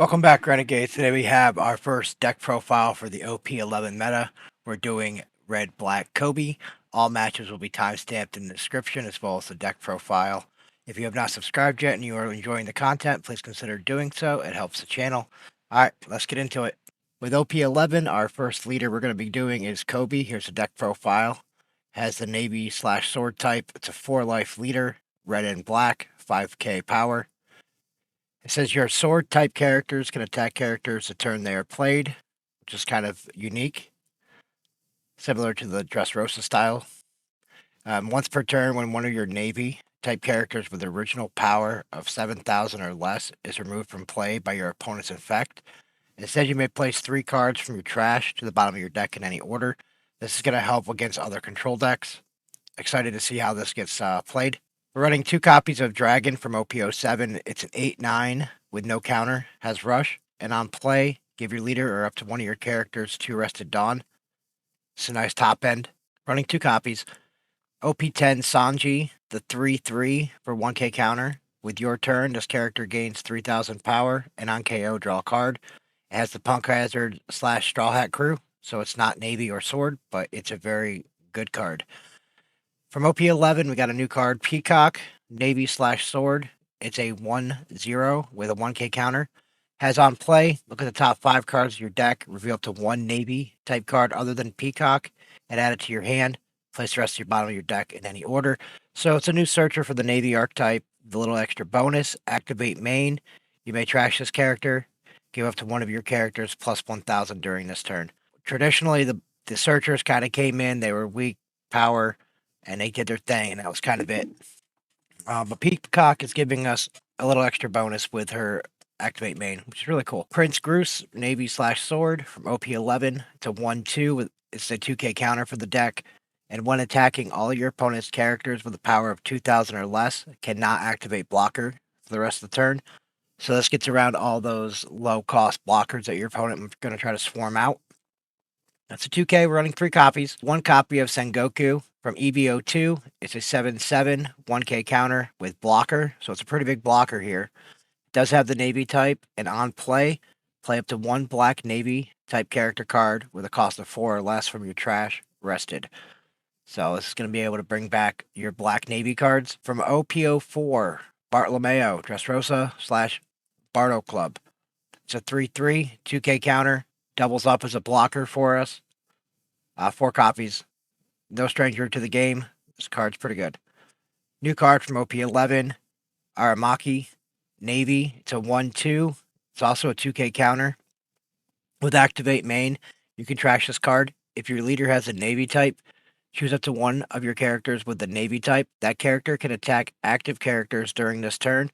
Welcome back, Renegades. Today we have our first deck profile for the OP11 meta. We're doing red-black Koby. All matches will be timestamped in the description as well as the deck profile. If you have not subscribed yet and you are enjoying the content, please consider doing so. It helps the channel. Alright, let's get into it. With OP11, our first leader we're going to be doing is Koby. Here's the deck profile. Has the Navy/Sword type. It's a 4-life leader, red and black, 5k power. It says your sword type characters can attack characters the turn they are played, which is kind of unique, similar to the Dressrosa style. Once per turn, when one of your Navy type characters with original power of 7,000 or less is removed from play by your opponent's effect, it says you may place 3 cards from your trash to the bottom of your deck in any order. This is going to help against other control decks. Excited to see how this gets played. We're running 2 copies of Dragon from OP07. It's an 8/9 with no counter, has rush, and on play, give your leader or up to one of your characters 2 Rested Dawn. It's a nice top end. Running 2 copies. OP10 Sanji, the 3/3 for 1k counter. With your turn, this character gains 3,000 power, and on KO, draw a card. It has the Punk Hazard / Straw Hat crew, so it's not Navy or Sword, but it's a very good card. From OP11, we got a new card, Peacock, Navy/Sword. It's a 1/0 with a 1k counter. Has on play, look at the top 5 cards of your deck, reveal up to 1 Navy type card other than Peacock, and add it to your hand. Place the rest of your bottom of your deck in any order. So it's a new searcher for the Navy archetype. The little extra bonus, activate main. You may trash this character, give up to one of your characters plus 1,000 during this turn. Traditionally, the searchers kind of came in, they were weak power, and they did their thing, and that was kind of it. But Peacock is giving us a little extra bonus with her activate main, which is really cool. Prince Groose, Navy/Sword from OP11 to 1/2 with it's a 2k counter for the deck. And when attacking all your opponent's characters with a power of 2,000 or less, cannot activate blocker for the rest of the turn. So this gets around all those low-cost blockers that your opponent is going to try to swarm out. That's a 2k. We're running 3 copies. 1 copy of Sengoku from EVO2. It's a 7/7, 1k counter with blocker. So it's a pretty big blocker here. It does have the Navy type, and on play up to 1 black Navy type character card with a cost of 4 or less from your trash rested. So this is going to be able to bring back your black Navy cards. From OP04, Bartolomeo, Dressrosa / Bardo Club. It's a 3/3, 2k counter. Doubles up as a blocker for us. 4 copies. No stranger to the game. This card's pretty good. New card from OP11, Aramaki, Navy. It's a 1/2. It's also a 2k counter. With activate main, you can trash this card. If your leader has a Navy type, choose up to one of your characters with the Navy type. That character can attack active characters during this turn.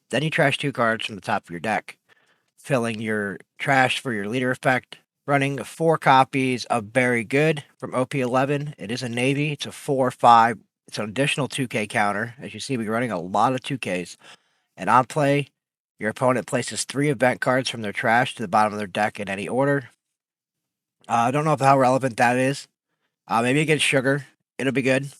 Then you trash 2 cards from the top of your deck, filling your trash for your leader effect. Running 4 copies of Very Good from OP11. It is a Navy. It's a 4/5. It's an additional 2k counter. As you see, we're running a lot of 2ks. And on play, your opponent places 3 event cards from their trash to the bottom of their deck in any order. I don't know how relevant that is. Maybe against Sugar, it'll be good.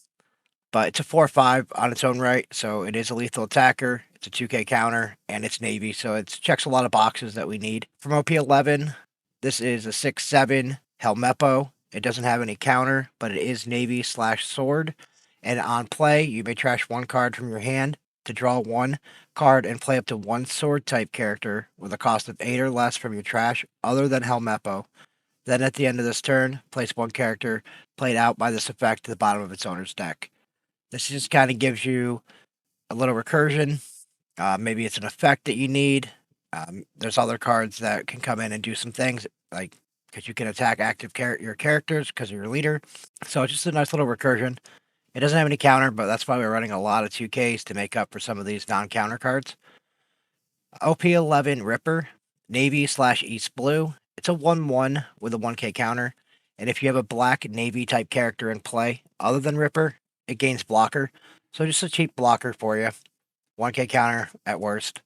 But it's a 4/5 on its own right, so it is a lethal attacker. It's a 2k counter, and it's Navy, so it checks a lot of boxes that we need. From OP11, this is a 6/7 Helmeppo. It doesn't have any counter, but it is Navy/Sword. And on play, you may trash 1 card from your hand to draw 1 card and play up to 1 sword type character with a cost of 8 or less from your trash other than Helmeppo. Then at the end of this turn, place 1 character played out by this effect to the bottom of its owner's deck. This just kind of gives you a little recursion. Maybe it's an effect that you need. There's other cards that can come in and do some things, like because you can attack active your characters because of your leader. So it's just a nice little recursion. It doesn't have any counter, but that's why we're running a lot of 2Ks to make up for some of these non-counter cards. OP11 Ripper, Navy/East Blue. It's a 1/1 with a 1k counter. And if you have a black Navy type character in play other than Ripper, it gains blocker. So just a cheap blocker for you. 1k counter at worst.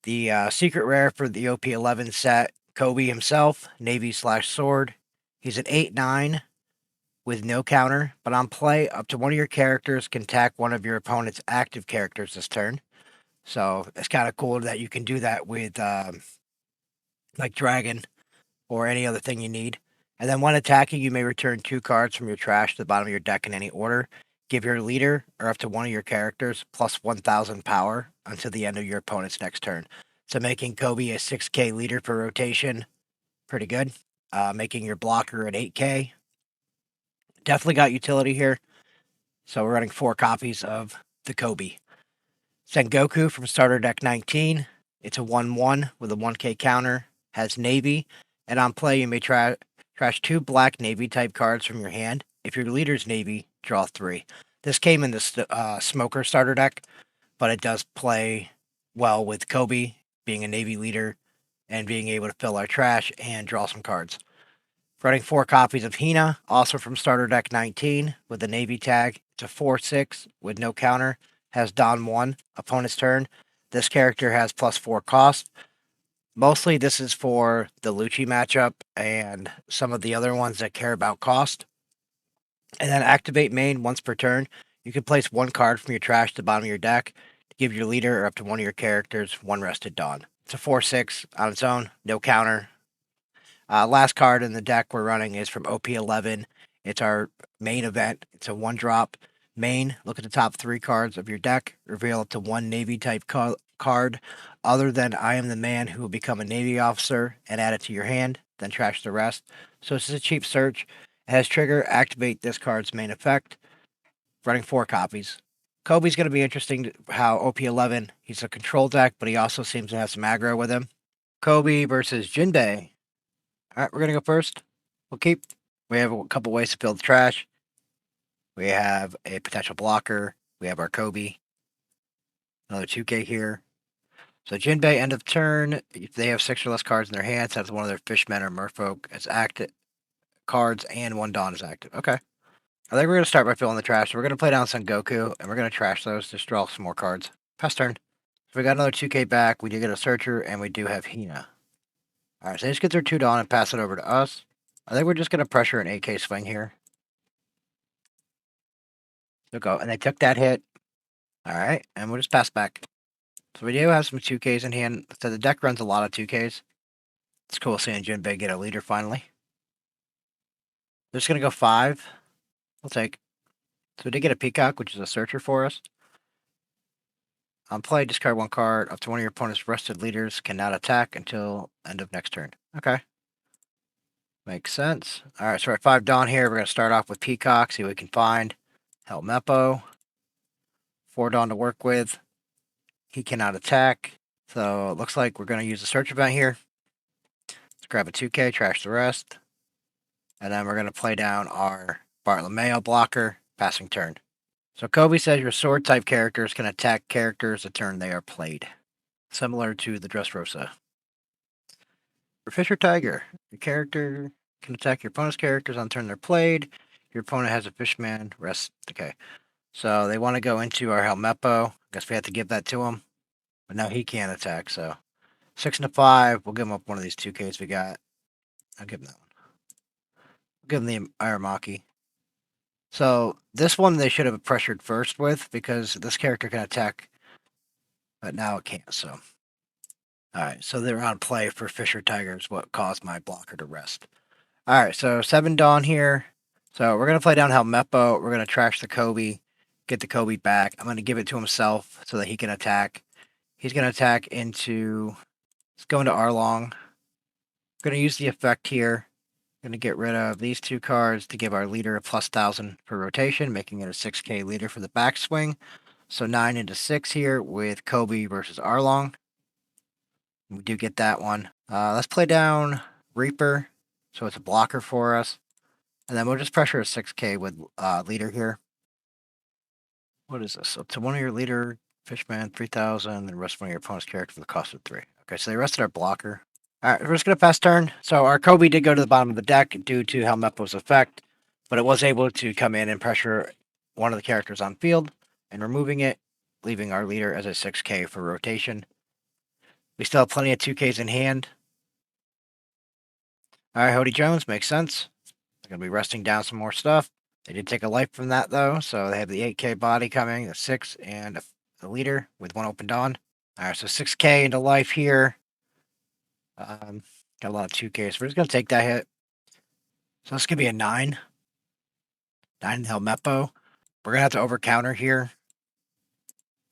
The secret rare for the OP11 set, Koby himself, Navy/Sword. He's an 8/9 with no counter, but on play, up to one of your characters can attack one of your opponent's active characters this turn. So it's kind of cool that you can do that with like Dragon or any other thing you need. And then when attacking, you may return 2 cards from your trash to the bottom of your deck in any order. Give your leader or up to one of your characters plus 1,000 power until the end of your opponent's next turn. So making Koby a 6k leader per rotation, pretty good. Making your blocker an 8k. Definitely got utility here. So we're running 4 copies of the Koby. Sengoku from starter deck 19. It's a 1/1 with a 1k counter. Has Navy. And on play, you may trash 2 black Navy type cards from your hand. If your leader's Navy, draw 3. This came in the Smoker starter deck, but it does play well with Koby being a Navy leader and being able to fill our trash and draw some cards. Running 4 copies of Hina, also from starter deck 19 with the Navy tag. It's a 4/6 with no counter. Has Don 1, opponent's turn. This character has +4 cost. Mostly this is for the Lucci matchup and some of the other ones that care about cost. And then activate main once per turn. You can place 1 card from your trash to the bottom of your deck to give your leader or up to one of your characters 1 rested Dawn. It's a 4/6 on its own, no counter. Last card in the deck we're running is from OP11. It's our main event. It's a 1-drop. Main, look at the top 3 cards of your deck. Reveal up to 1 Navy type card other than I am the man who will become a Navy officer and add it to your hand, then trash the rest. So this is a cheap search. It has trigger, activate this card's main effect. Running 4 copies. Koby's going to be interesting how OP11, he's a control deck, but he also seems to have some aggro with him. Koby versus Jinbe. All right, we're going to go first. We'll keep. We have a couple ways to build the trash. We have a potential blocker. We have our Koby. Another 2k here. So Jinbe, end of turn. If they have 6 or less cards in their hands, that's one of their fishmen or merfolk as active cards, and 1 Dawn is active. Okay. I think we're going to start by filling the trash. So we're going to play down Sengoku, and we're going to trash those. Just draw some more cards. Pass turn. So we got another 2k back. We do get a Searcher, and we do have Hina. All right, so they just get their 2 Dawn and pass it over to us. I think we're just going to pressure an 8k swing here. So go, and they took that hit. All right, and we'll just pass back. So we do have some 2Ks in hand. So the deck runs a lot of 2Ks. It's cool seeing Jinbe get a leader finally. They're just going to go 5. We'll take. So we did get a Peacock, which is a Searcher for us. On play, discard 1 card. Up to one of your opponent's rested leaders cannot attack until end of next turn. Okay. Makes sense. All right, so we're at 5 Dawn here. We're going to start off with Peacock, see what we can find. Helmepo. 4 Dawn to work with. He cannot attack. So it looks like we're going to use the search event here. Let's grab a 2k, trash the rest. And then we're going to play down our Bartolomeo blocker, passing turn. So Koby says your sword type characters can attack characters the turn they are played. Similar to the Dressrosa. For Fisher Tiger, your character can attack your opponent's characters on turn they're played. Your opponent has a fishman, rest. Okay. So they want to go into our Helmepo. Guess we have to give that to him. But now he can't attack, so 6 and a 5. We'll give him up one of these 2Ks we got. I'll give him that one. We'll give him the Aramaki. So this one they should have pressured first with because this character can attack, but now it can't. So, all right. So they're on play for Fisher Tigers. What caused my blocker to rest? All right. So 7 Dawn here. So we're gonna play down Helmepo. We're gonna trash the Koby, get the Koby back. I'm gonna give it to himself so that he can attack. He's gonna attack into. Let's go into Arlong. Going to use the effect here. Going to get rid of these 2 cards to give our leader a +1,000 per rotation, making it a 6k leader for the backswing. So 9 into 6 here with Koby versus Arlong. We do get that one. Let's play down Reaper, so it's a blocker for us. And then we'll just pressure a 6k with leader here. What is this? Up to one of your leader, Fishman, 3,000, and rest one of your opponent's character for the cost of 3. Okay, so they rested our blocker. All right, we're just going to pass turn. So our Koby did go to the bottom of the deck due to Helmepo's effect, but it was able to come in and pressure one of the characters on field and removing it, leaving our leader as a 6k for rotation. We still have plenty of 2Ks in hand. All right, Hody Jones, makes sense. They're going to be resting down some more stuff. They did take a life from that, though, so they have the 8k body coming, a 6, and a leader with 1 open Dawn. All right, so 6k into life here. Got a lot of 2Ks. We're just going to take that hit. So this could be a 9. 9 Helmeppo. We're going to have to over counter here.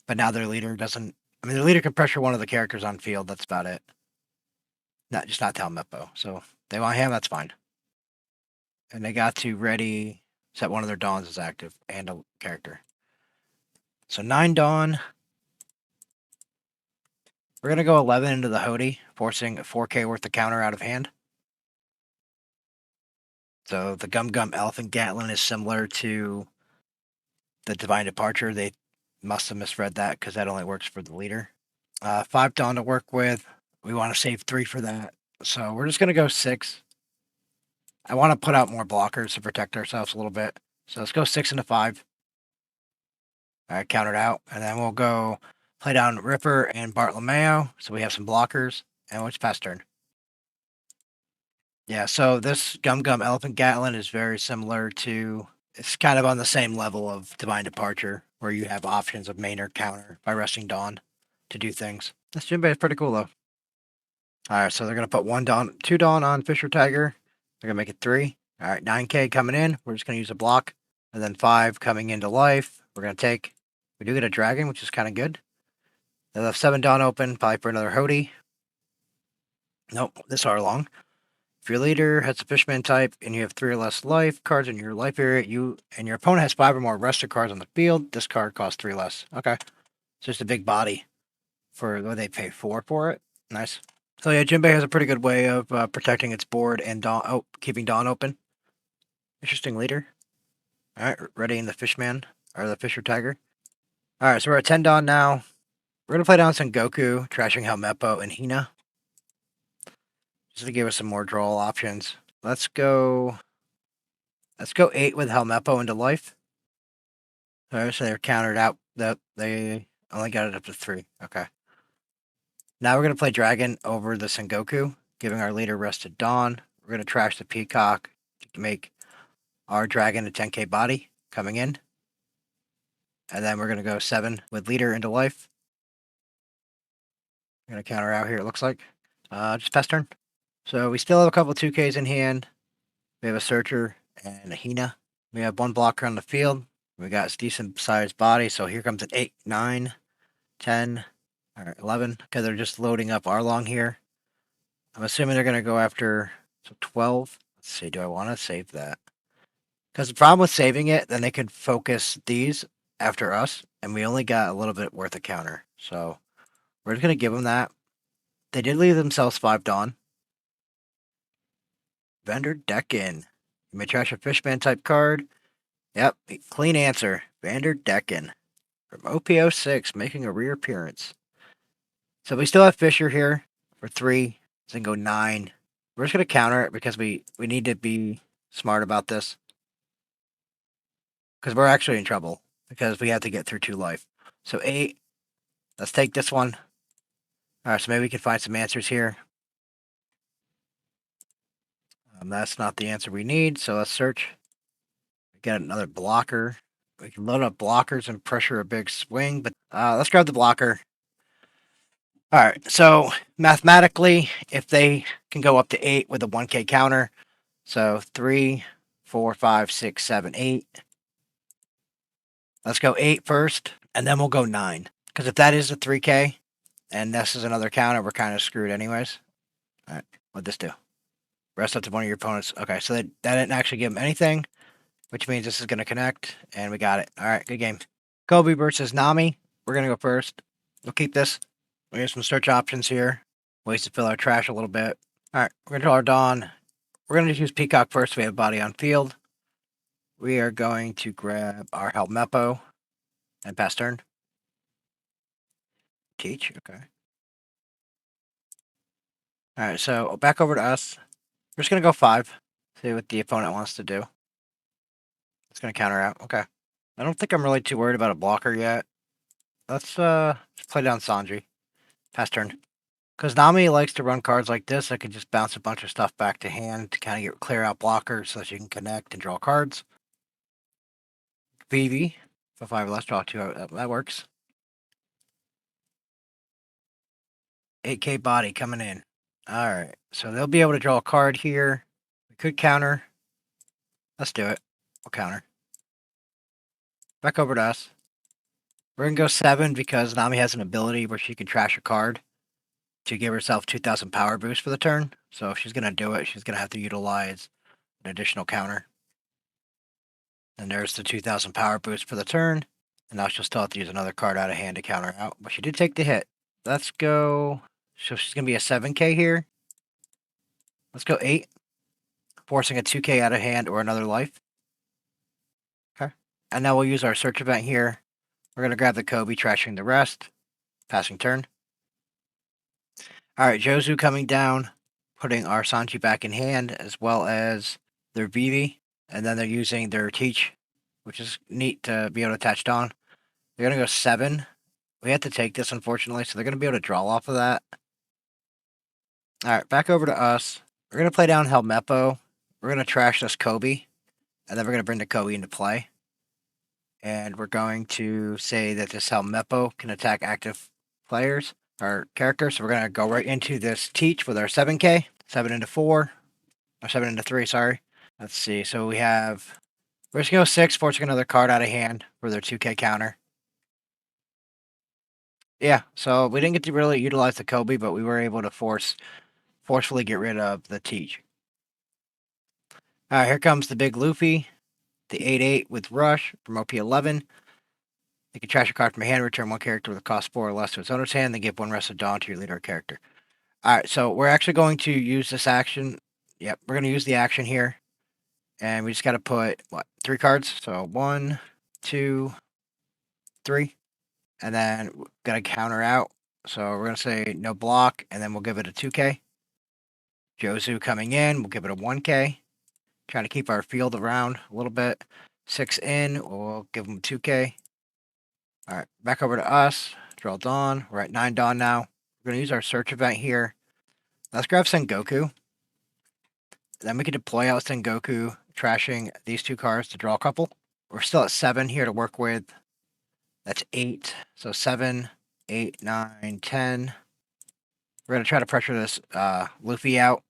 But now their leader doesn't. I mean, their leader can pressure one of the characters on field. That's about it. Just not Helmeppo. So they want him. That's fine. And they got to ready set one of their Dawns as active and a character. So 9 Dawn. We're going to go 11 into the Hody, forcing a 4K worth of counter out of hand. So the Gum Gum Elephant Gatlin is similar to the Divine Departure. They must have misread that because that only works for the leader. 5 Dawn to work with. We want to save 3 for that. So we're just going to go 6. I want to put out more blockers to protect ourselves a little bit. So let's go 6 into 5. All right, countered out. And then we'll go play down Ripper and Bartolomeo. So we have some blockers. And we'll just pass turn. Yeah, so this Gum Gum Elephant Gatlin is very similar to. It's kind of on the same level of Divine Departure, where you have options of main or counter by resting Dawn to do things. This Jinbe is pretty cool, though. All right, so they're going to put 2 Dawn on Fisher Tiger. They're going to make it 3. All right, 9K coming in. We're just going to use a block. And then 5 coming into life. We're going to take. We do get a dragon, which is kind of good. They'll have 7 Dawn open, probably for another Hody. Nope, this are long. If your leader has a Fishman type and you have 3 or less life cards in your life area, you and your opponent has 5 or more rested cards on the field, this card costs 3 less. Okay. It's just a big body for what they pay 4 for it. Nice. So yeah, Jinbe has a pretty good way of protecting its board and keeping Dawn open. Interesting leader. All right, ready in the Fishman or the Fisher Tiger. All right, so we're at 10 Dawn now. We're gonna play down some Goku, trashing Helmeppo and Hina. Just to give us some more draw options. Let's go 8 with Helmeppo into life. Alright, so they're countered out. They only got it up to 3. Okay. Now we're going to play Dragon over the Sengoku, giving our leader Rested Dawn. We're going to trash the Peacock to make our Dragon a 10k body coming in. And then we're going to go 7 with leader into life. We're going to counter out here, it looks like. Just pass turn. So we still have a couple 2Ks in hand. We have a Searcher and a Hina. We have 1 blocker on the field. We got a decent sized body, so here comes an 8, 9, 10, all right, 11. Okay, they're just loading up Arlong here. I'm assuming they're going to go after 12. Let's see, do I want to save that? Because the problem with saving it, then they could focus these after us, and we only got a little bit worth of counter. So we're just going to give them that. They did leave themselves 5 Dawn. Vendor Decken. You may trash a Fishman type card. Yep, clean answer. Vander Decken from OP06 making a reappearance. So we still have Fisher here for 3. Then go 9. We're just going to counter it because we need to be smart about this. Because we're actually in trouble. Because we have to get through 2 life. So 8. Let's take this one. Alright, so maybe we can find some answers here. That's not the answer we need, so let's search. Get another blocker. We can load up blockers and pressure a big swing, but let's grab the blocker. Alright, so mathematically, if they can go up to 8 with a 1k counter, so 3, 4, 5, 6, 7, 8. Let's go 8 first, and then we'll go 9. Because if that is a 3k, and this is another counter, we're kind of screwed anyways. Alright, what'd this do? Rest up to one of your opponents. Okay, so that didn't actually give him anything, which means this is going to connect, and we got it. Alright, good game. Koby versus Nami. We're going to go first. We'll keep this. We have some search options here. Ways to fill our trash a little bit. Alright, we're going to draw our Dawn. We're going to just use Peacock first. We have body on field. We are going to grab our Helmeppo and pass turn. Teach, okay. Alright, so back over to us. We're just going to go 5. See what the opponent wants to do. It's going to counter out. Okay. I don't think I'm really too worried about a blocker yet. Let's play down Sanji. Pass turn. Because Nami likes to run cards like this, I can just bounce a bunch of stuff back to hand to kind of clear out blockers so that you can connect and draw cards. VV. For 5 less, draw 2. That works. 8k body coming in. Alright, so they'll be able to draw a card here. We could counter. Let's do it. We'll counter. Back over to us. We're going to go 7 because Nami has an ability where she can trash a card to give herself 2,000 power boost for the turn. So if she's going to do it, she's going to have to utilize an additional counter. And there's the 2,000 power boost for the turn. And now she'll still have to use another card out of hand to counter out. But she did take the hit. Let's go. So she's going to be a 7k here. Let's go 8. Forcing a 2k out of hand or another life. Okay. And now we'll use our search event here. We're going to grab the Koby, trashing the rest. Passing turn. Alright, Jozu coming down. Putting our Sanji back in hand, as well as their Vivi. And then they're using their Teach, which is neat to be able to attach Dawn. They're going to go 7. We have to take this, unfortunately, so they're going to be able to draw off of that. Alright, back over to us. We're going to play down Helmeppo. We're going to trash this Koby. And then we're going to bring the Koby into play. And we're going to say that this Helmeppo can attack active players or characters. So we're going to go right into this Teach with our 7k. 7 into 4. Or 7 into 3, sorry. Let's see. So we have... We're just going to go 6, forcing another card out of hand for their 2k counter. Yeah, so we didn't get to really utilize the Koby, but we were able to forcefully get rid of the Teach. Alright, here comes the big Luffy. The 8/8 with Rush from OP11. You can trash a card from your hand, return one character with a cost 4 or less to its owner's hand, then give one Rested Dawn to your leader or character. Alright, so we're actually going to use this action. Yep, we're going to use the action here. And we just got to put, 3 cards? So 1, 2, 3. And then we're going to counter out. So we're going to say no block, and then we'll give it a 2k. Jozu coming in, we'll give it a 1k. Trying to keep our field around a little bit. 6 in, we'll give them 2k. Alright, back over to us. Draw Dawn. We're at 9 Dawn now. We're going to use our search event here. Let's grab Sengoku. Then we can deploy out Sengoku, trashing these 2 cards to draw a couple. We're still at 7 here to work with. That's 8. So 7, 8, 9, 10. We're going to try to pressure this Luffy out.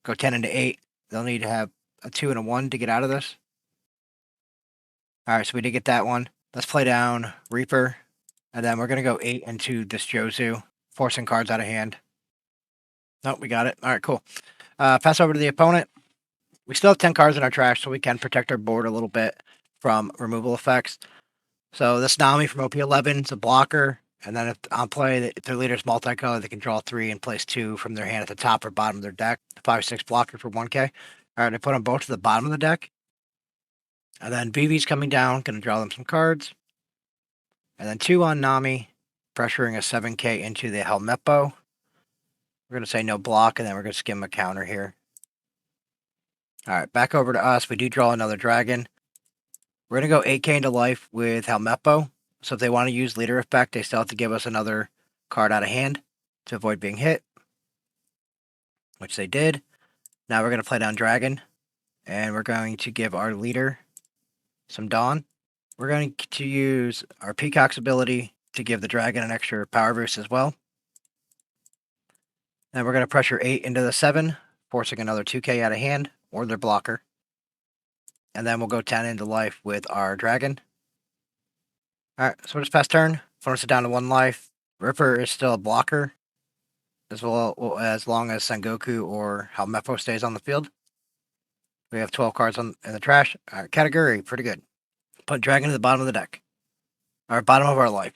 Go 10 into 8. They'll need to have a 2 and a 1 to get out of this. Alright, so we did get that one. Let's play down Reaper. And then we're going to go 8 into this Jozu, forcing cards out of hand. Nope, we got it. Alright, cool. Pass over to the opponent. We still have 10 cards in our trash, so we can protect our board a little bit from removal effects. So this Nami from OP11 is a blocker. And then if on play, if their leader's multicolor, they can draw 3 and place 2 from their hand at the top or bottom of their deck. 5/6 blocker for 1k. Alright, I put them both to the bottom of the deck. And then Vivi's coming down, going to draw them some cards. And then 2 on Nami, pressuring a 7k into the Helmeppo. We're going to say no block, and then we're going to skim a counter here. Alright, back over to us. We do draw another dragon. We're going to go 8k into life with Helmeppo. So if they want to use leader effect, they still have to give us another card out of hand to avoid being hit. Which they did. Now we're going to play down dragon. And we're going to give our leader some Dawn. We're going to use our Peacock's ability to give the dragon an extra power boost as well. Then we're going to pressure 8 into the 7, forcing another 2k out of hand, or their blocker. And then we'll go 10 into life with our dragon. Alright, so we'll just pass turn. Force it down to 1 life. Ripper is still a blocker, as well as long as Sengoku or Helmeppo stays on the field. We have 12 cards in the trash. Alright, Katakuri, pretty good. Put dragon to the bottom of the deck. Or bottom of our life.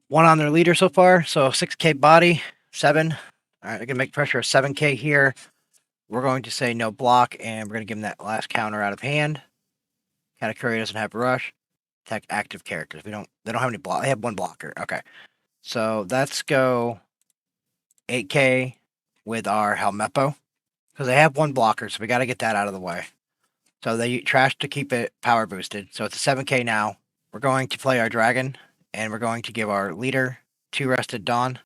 1 on their leader so far, so 6k body, 7. Alright, I can make pressure of 7k here. We're going to say no block, and we're going to give them that last counter out of hand. Katakuri doesn't have rush. Attack active characters. They don't have any block. They have 1 blocker. Okay. So let's go 8k with our Helmeppo. Because they have 1 blocker, so we got to get that out of the way. So they trash to keep it power boosted. So it's a 7k now. We're going to play our dragon, and we're going to give our leader 2 rested Dawn.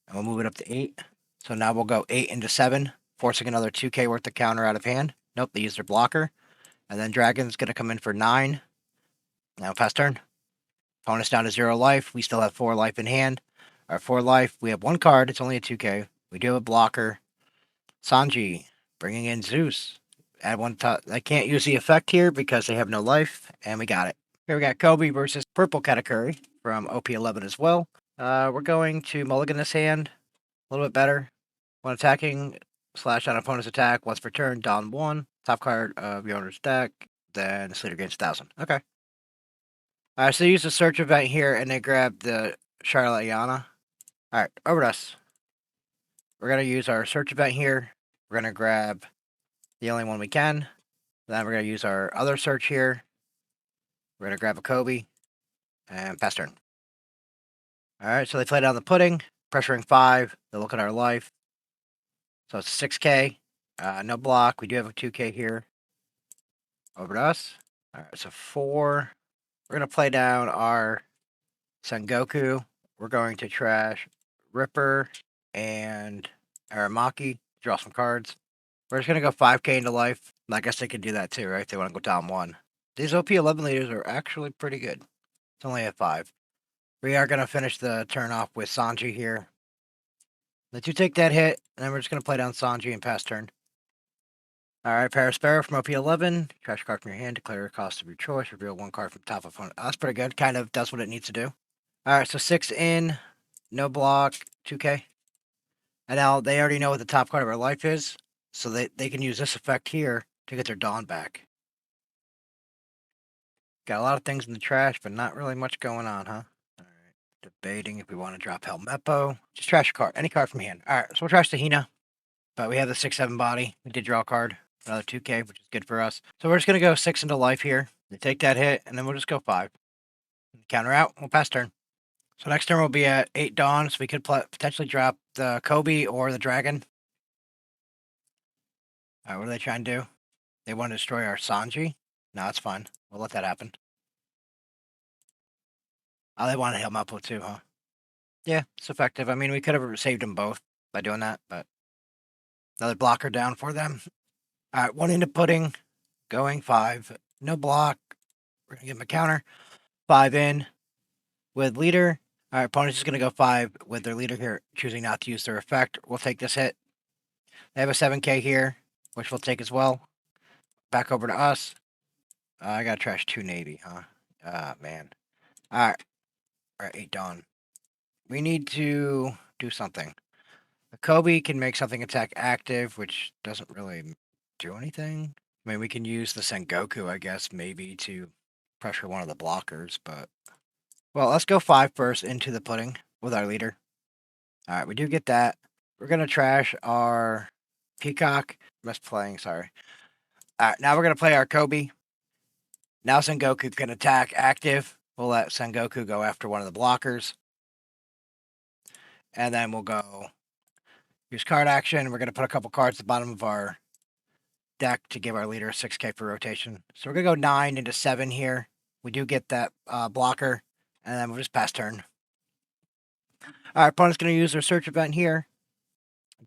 And we'll move it up to 8. So now we'll go 8 into 7, forcing another 2k worth of counter out of hand. Nope, they used their blocker. And then dragon's going to come in for 9. Now pass turn. Opponent's down to 0 life. We still have 4 life in hand. Our 4 life, we have 1 card. It's only a 2k. We do have a blocker. Sanji, bringing in Zeus. Add one top. I can't use the effect here because they have no life, and we got it. Here we got Koby versus Purple Katakuri from OP11 as well. We're going to mulligan this hand. A little bit better. When attacking, slash on opponent's attack. Once per turn, down 1. Top card of your owner's deck. Then this leader gains 1,000. Okay. So use the search event here, and then grab the Charlotte. Alright, over to us. We're going to use our search event here. We're going to grab the only one we can. Then we're going to use our other search here. We're going to grab a Koby. And pass turn. Alright, so they play down the pudding. Pressuring 5. They look at our life. So it's 6k. No block. We do have a 2k here. Over to us. Alright, so 4. We're going to play down our Sengoku. We're going to trash Ripper and Aramaki. Draw some cards. We're just going to go 5k into life. I guess they could do that too, right? If they want to go down 1. These OP11 leaders are actually pretty good. It's only at 5. We are going to finish the turn off with Sanji here. Let you take that hit, and then we're just going to play down Sanji and pass turn. Alright, Paraspero from OP11. Trash a card from your hand, declare a cost of your choice, reveal 1 card from top of opponent. Oh, that's pretty good. Kind of does what it needs to do. Alright, so 6 in, no block, 2k. And now they already know what the top card of our life is, so they can use this effect here to get their Dawn back. Got a lot of things in the trash, but not really much going on, huh? Alright, debating if we want to drop Helmeppo. Just trash a card, any card from hand. Alright, so we'll trash the Hina. But we have the 6-7 body. We did draw a card. Another 2k, which is good for us. So we're just going to go 6 into life here. They take that hit, and then we'll just go 5. Counter out. We'll pass turn. So next turn we'll be at 8 Dawn, so we could potentially drop the Koby or the Dragon. Alright, what are they trying to do? They want to destroy our Sanji? No, that's fine. We'll let that happen. Oh, they want to heal Mappo too, huh? Yeah, it's effective. I mean, we could have saved them both by doing that, but another blocker down for them. Alright, 1 into pudding. Going 5. No block. We're going to give them a counter. 5 in with leader. Alright, opponent's just going to go 5 with their leader here, choosing not to use their effect. We'll take this hit. They have a 7k here, which we'll take as well. Back over to us. I got to trash 2 Navy, huh? Ah, man. Alright. Alright, 8 Dawn. We need to do something. The Koby can make something attack active, which doesn't really do anything. I mean, we can use the Sengoku, I guess, maybe to pressure one of the blockers, but... Well, let's go 5 first into the pudding with our leader. Alright, we do get that. We're going to trash our Peacock. Misplaying, sorry. Alright, now we're going to play our Koby. Now Sengoku can attack active. We'll let Sengoku go after one of the blockers. And then we'll go use card action. We're going to put a couple cards at the bottom of our deck to give our leader a 6k for rotation. So we're going to go 9 into 7 here. We do get that blocker. And then we'll just pass turn. Our opponent's going to use their search event here.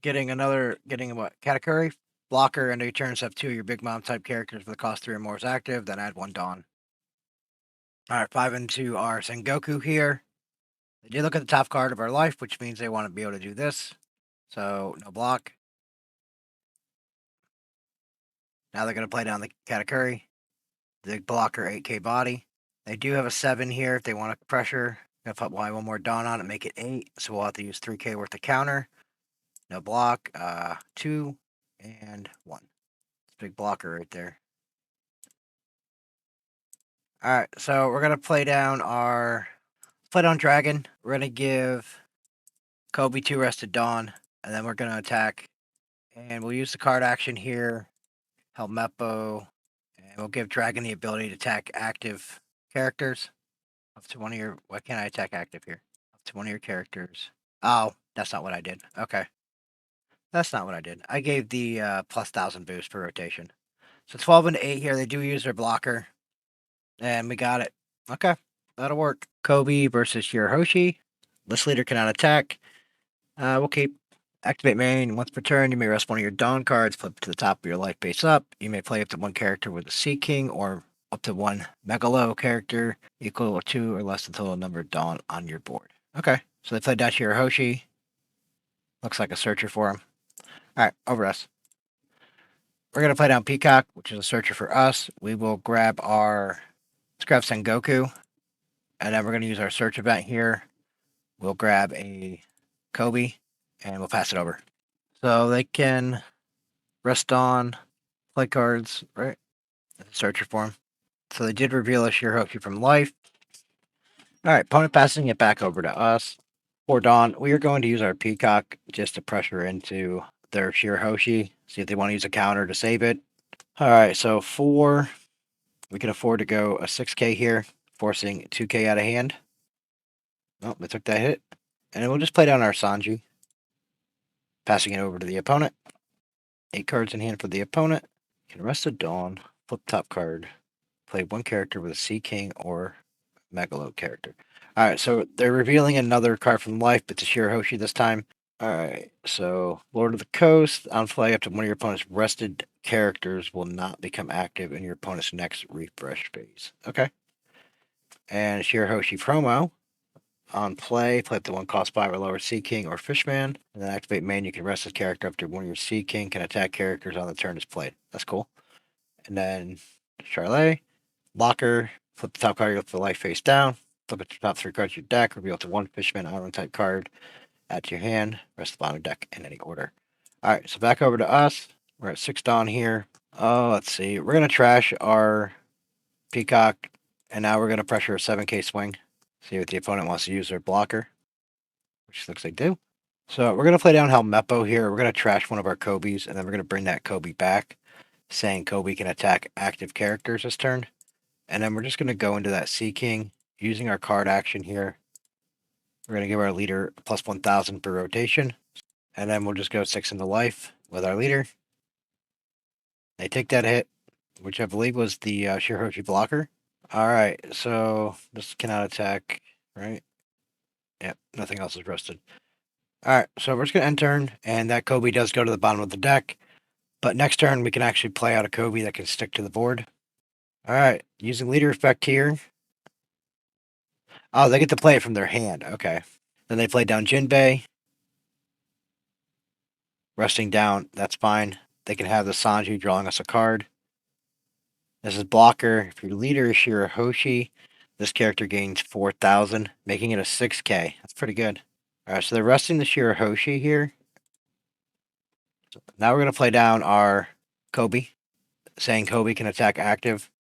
Getting what? Katakuri. Blocker, and your turns have 2 of your Big Mom type characters with a cost 3 or more is active. Then add 1 Dawn. Alright, 5 into our Sengoku here. They did look at the top card of our life, which means they want to be able to do this. So, no block. Now they're going to play down the Katakuri. The blocker, 8k body. They do have a 7 here if they want to pressure. Gonna put one more Dawn on it, make it 8. So we'll have to use 3k worth of counter. No block. 2 and 1. It's a big blocker right there. Alright, so we're gonna play down Dragon. We're gonna give Koby 2 rested Dawn, and then we're gonna attack. And we'll use the card action here. Help Meppo. And we'll give Dragon the ability to attack active characters. Up to one of your... Why can't I attack active here? Up to one of your characters. Oh, that's not what I did. Okay. That's not what I did. I gave the plus 1,000 boost per rotation. So 12 and 8 here. They do use their blocker. And we got it. Okay. That'll work. Koby versus Shirahoshi. This leader cannot attack. We'll keep. Activate main. Once per turn, you may rest one of your Dawn cards. Flip to the top of your life base up. You may play up to 1 character with a Sea King or up to 1 Megalo character equal to 2 or less than the total number of Dawn on your board. Okay. So they played down Shirahoshi. Looks like a searcher for him. Alright, over us. We're going to play down Peacock, which is a searcher for us. We will grab let's grab Sengoku, and then we're going to use our search event here. We'll grab a Koby, and we'll pass it over. So they can rest on, play cards, right? Searcher for him. So they did reveal a Shirahoshi from life. Alright, opponent passing it back over to us. For Dawn, we are going to use our Peacock just to pressure into their Shirahoshi, see if they want to use a counter to save it. Alright, so 4, we can afford to go a 6k here, forcing 2k out of hand. Oh, they took that hit. And then we'll just play down our Sanji, passing it over to the opponent. 8 cards in hand for the opponent. You can rest a Dawn, flip top card, play one character with a Sea King or Megalo character. Alright, so they're revealing another card from life, but it's a Shirahoshi this time. Alright, so Lord of the Coast, on play up to one of your opponent's rested characters will not become active in your opponent's next refresh phase. Okay. And Shirahoshi promo, on play up to one cost 5 or lower Sea King or Fishman, and then activate main, you can rest this character up to one of your Sea King can attack characters on the turn it's played. That's cool. And then Charlet, blocker, flip the top card of the life face down, flip it to the top 3 cards of your deck, reveal to one Fishman Island type card, add to your hand, rest the bottom deck in any order. Alright, so back over to us. We're at 6 Dawn here. Oh, let's see. We're going to trash our Peacock, and now we're going to pressure a 7k swing. See what the opponent wants to use their blocker, which looks like they do. So we're going to play down Helmeppo here. We're going to trash one of our Kobys, and then we're going to bring that Koby back, saying Koby can attack active characters this turn. And then we're just going to go into that Sea King, using our card action here. We're going to give our leader plus 1000 per rotation. And then we'll just go 6 into life with our leader. They take that hit, which I believe was the Shirahoshi blocker. Alright, so this cannot attack, right? Yep, nothing else is rested. Alright, so we're just going to end turn, and that Koby does go to the bottom of the deck. But next turn, we can actually play out a Koby that can stick to the board. Alright, using leader effect here. Oh, they get to play it from their hand. Okay. Then they play down Jinbe. Resting down, that's fine. They can have the Sanji drawing us a card. This is blocker. If your leader is Shirahoshi, this character gains 4,000, making it a 6k. That's pretty good. Alright, so they're resting the Shirahoshi here. So now we're going to play down our Koby, saying Koby can attack active.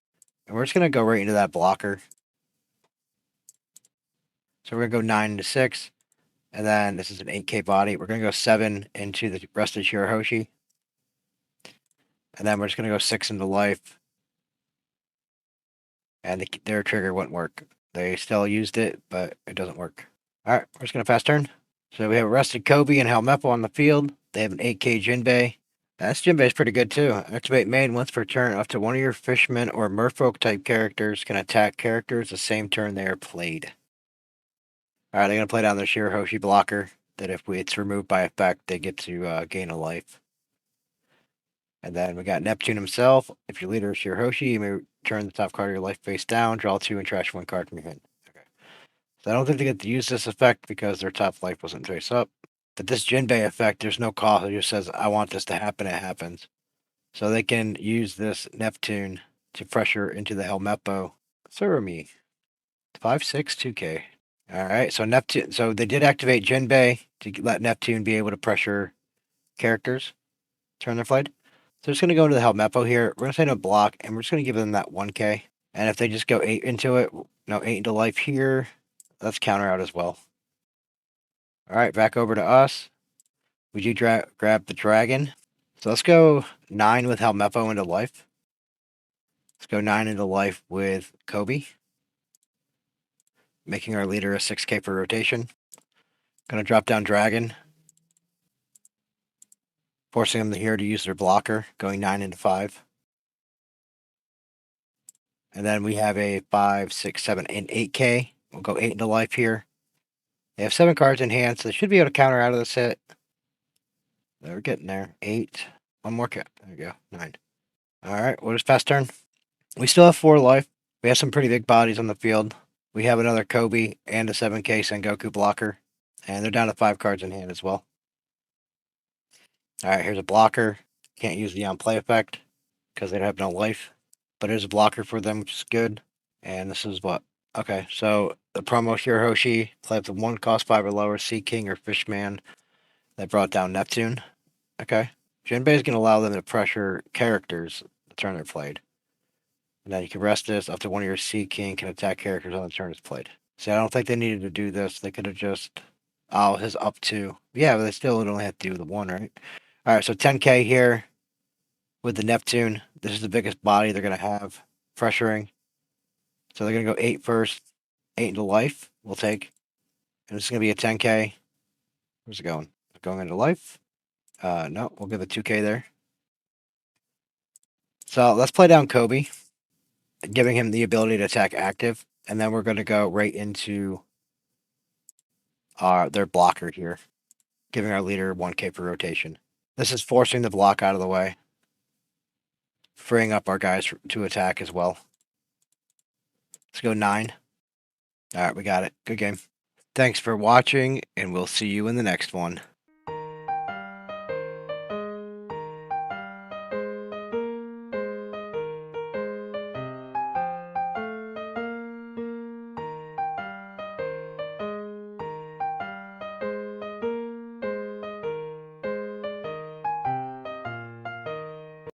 And we're just going to go right into that blocker. So we're going to go 9 into 6. And then this is an 8k body. We're going to go 7 into the rested Shirahoshi. And then we're just going to go 6 into life. And their trigger wouldn't work. They still used it, but it doesn't work. Alright, we're just going to fast turn. So we have rested Koby and Helmeppo on the field. They have an 8k Jinbe. This Jinbe is pretty good too. Activate main once per turn. Up to one of your fishermen or merfolk type characters can attack characters the same turn they are played. Alright, they're going to play down their Shirahoshi blocker. That if it's removed by effect, they get to gain a life. And then we got Neptune himself. If your leader is Shirahoshi, you may turn the top card of your life face down, draw 2, and trash 1 card from your hand. Okay. So I don't think they get to use this effect because their top life wasn't face up. But this Jinbe effect, there's no cost. It just says, I want this to happen, it happens. So they can use this Neptune to pressure into the Helmeppo. Throw me. 5, 6, 2k. Alright, so Neptune. So they did activate Jinbe to let Neptune be able to pressure characters. Turn their flight. So we're just going to go into the Helmeppo here. We're going to say no block, and we're just going to give them that 1k. And if they just go 8 into it, no 8 into life here, let's counter out as well. Alright, back over to us. We do grab the dragon. So let's go 9 with Helmeppo into life. Let's go 9 into life with Koby. Making our leader a 6k per rotation. Gonna drop down dragon. Forcing them here to use their blocker, going 9 into 5. And then we have a 5, 6, 7, and 8k. We'll go 8 into life here. They have 7 cards in hand, so they should be able to counter out of this hit. We're getting there. 8. One more cap. There we go. 9. Alright, we'll just pass turn. We still have 4 life. We have some pretty big bodies on the field. We have another Koby and a 7k Sengoku blocker. And they're down to 5 cards in hand as well. Alright, here's a blocker. Can't use the on-play effect because they have no life. But there's a blocker for them, which is good. And this is what? Okay, so the promo Shirahoshi, play up to 1 cost 5 or lower, Sea King or Fishman. That brought down Neptune. Okay. Jinbe is going to allow them to pressure characters the turn they're played. And then you can rest this up to 1 of your Sea King can attack characters on the turn it's played. See, I don't think they needed to do this. They could have just. Oh, his up to. Yeah, but they still would only have to do the 1, right? Alright, so 10k here with the Neptune. This is the biggest body they're going to have. Pressuring. So they're going to go 8 first. 8 into life. We'll take. And this is going to be a 10k. Where's it going? Going into life? No, we'll give it 2k there. So let's play down Koby, giving him the ability to attack active, and then we're going to go right into their blocker here, giving our leader 1k per rotation. This is forcing the block out of the way, freeing up our guys to attack as well. Let's go 9. All right, we got it. Good game. Thanks for watching, and we'll see you in the next one.